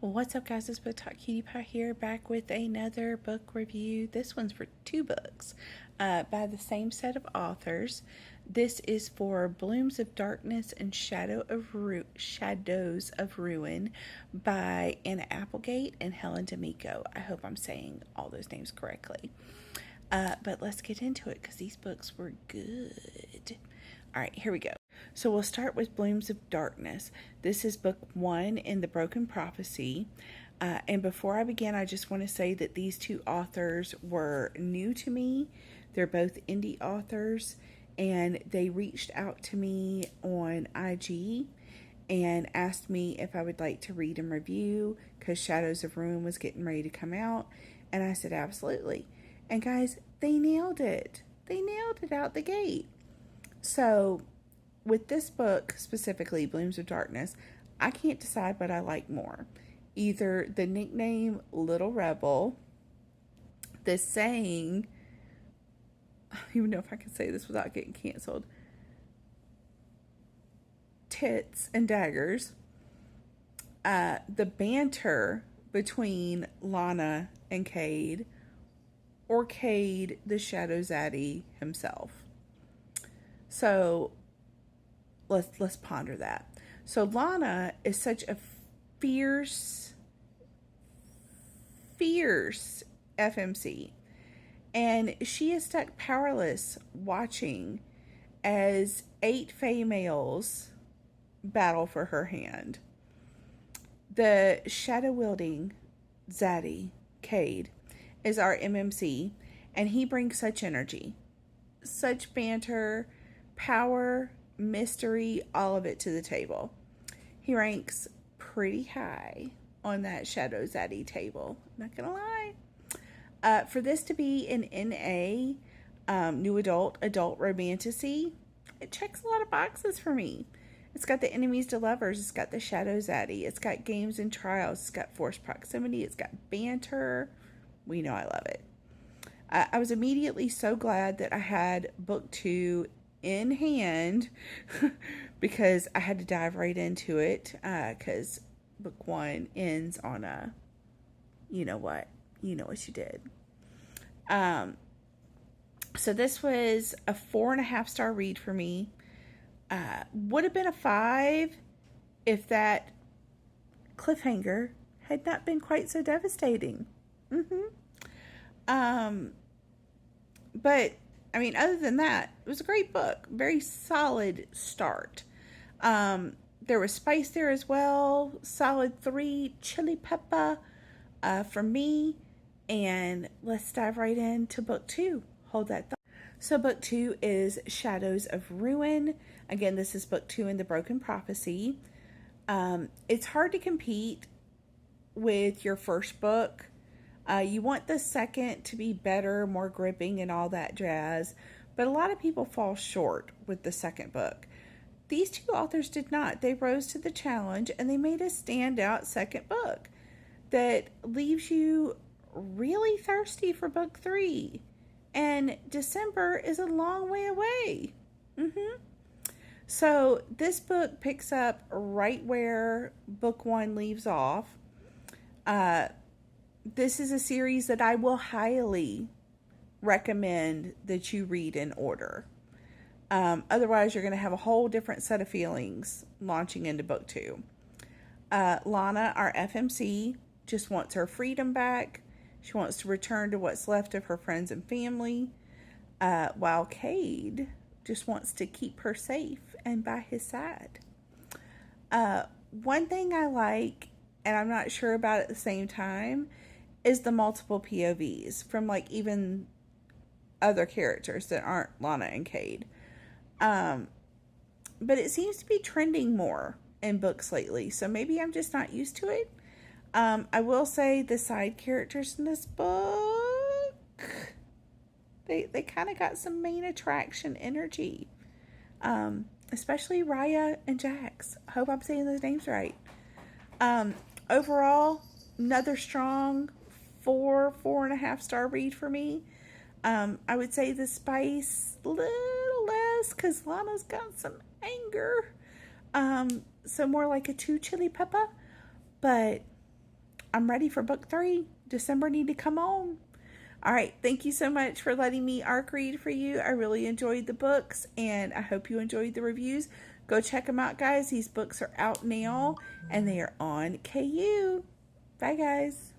What's up, guys? It's Book Talk Cutie Pie here, back with another book review. This one's for two books by the same set of authors. This is for Blooms of Darkness and Shadows of Ruin by Anna Applegate and Helen Domico. I hope I'm saying all those names correctly. But let's get into it because these books were good. All right, here we go. So we'll start with Blooms of Darkness. This is book 1 in the Broken Prophecy. And before I begin, I just want to say that these two authors were new to me. They're both indie authors, and they reached out to me on IG and asked me if I would like to read and review because Shadows of Ruin was getting ready to come out. And I said, absolutely. And guys, they nailed it. They nailed it out the gate. So with this book, specifically, Blooms of Darkness, I can't decide what I like more. Either the nickname Little Rebel, the saying, I don't even know if I can say this without getting canceled, tits and daggers, the banter between Lana and Cade, or Cade, the Shadow Zaddy himself. So let's ponder that. So Lana is such a fierce FMC, and she is stuck powerless watching as 8 females battle for her hand. The shadow-wielding Zaddy, Cade, is our MMC, and he brings such energy, such banter, power, mystery, all of it to the table. He ranks pretty high on that Shadow Zaddy table, not gonna lie. For this to be an NA, new adult romantasy, it checks a lot of boxes for me. It's got the enemies to lovers, it's got the Shadow Zaddy, it's got games and trials, it's got forced proximity, it's got banter. We know I love it. I was immediately so glad that I had book 2 in hand because I had to dive right into it because book 1 ends on a you know what you did. So this was a 4.5 star read for me. Would have been a 5 if that cliffhanger had not been quite so devastating. But I mean, other than that, it was a great book. Very solid start. There was spice there as well. Solid 3 chili pepper from me. And let's dive right into book 2. Hold that thought. So book 2 is Shadows of Ruin. Again, this is book 2 in the Broken Prophecy. It's hard to compete with your first book. You want the second to be better, more gripping, and all that jazz. But a lot of people fall short with the second book. These two authors did not. They rose to the challenge, and they made a standout second book that leaves you really thirsty for book 3. And December is a long way away. So this book picks up right where book 1 leaves off. This is a series that I will highly recommend that you read in order. Otherwise, you're going to have a whole different set of feelings launching into book 2. Lana, our FMC, just wants her freedom back. She wants to return to what's left of her friends and family, while Cade just wants to keep her safe and by his side. One thing I like, and I'm not sure about at the same time, is the multiple POVs from like even other characters that aren't Lana and Cade. But it seems to be trending more in books lately, so maybe I'm just not used to it. I will say the side characters in this book, they kind of got some main attraction energy. Especially Raya and Jax. I hope I'm saying those names right. Overall, another strong 4.5 star read for me. I would say the spice a little less because Lana's got some anger. So more like a 2 chili pepper. But I'm ready for book 3. December need to come on. All right, thank you so much for letting me ARC read for you. I really enjoyed the books, and I hope you enjoyed the reviews. Go check them out, guys. These books are out now, and they are on KU. Bye, guys.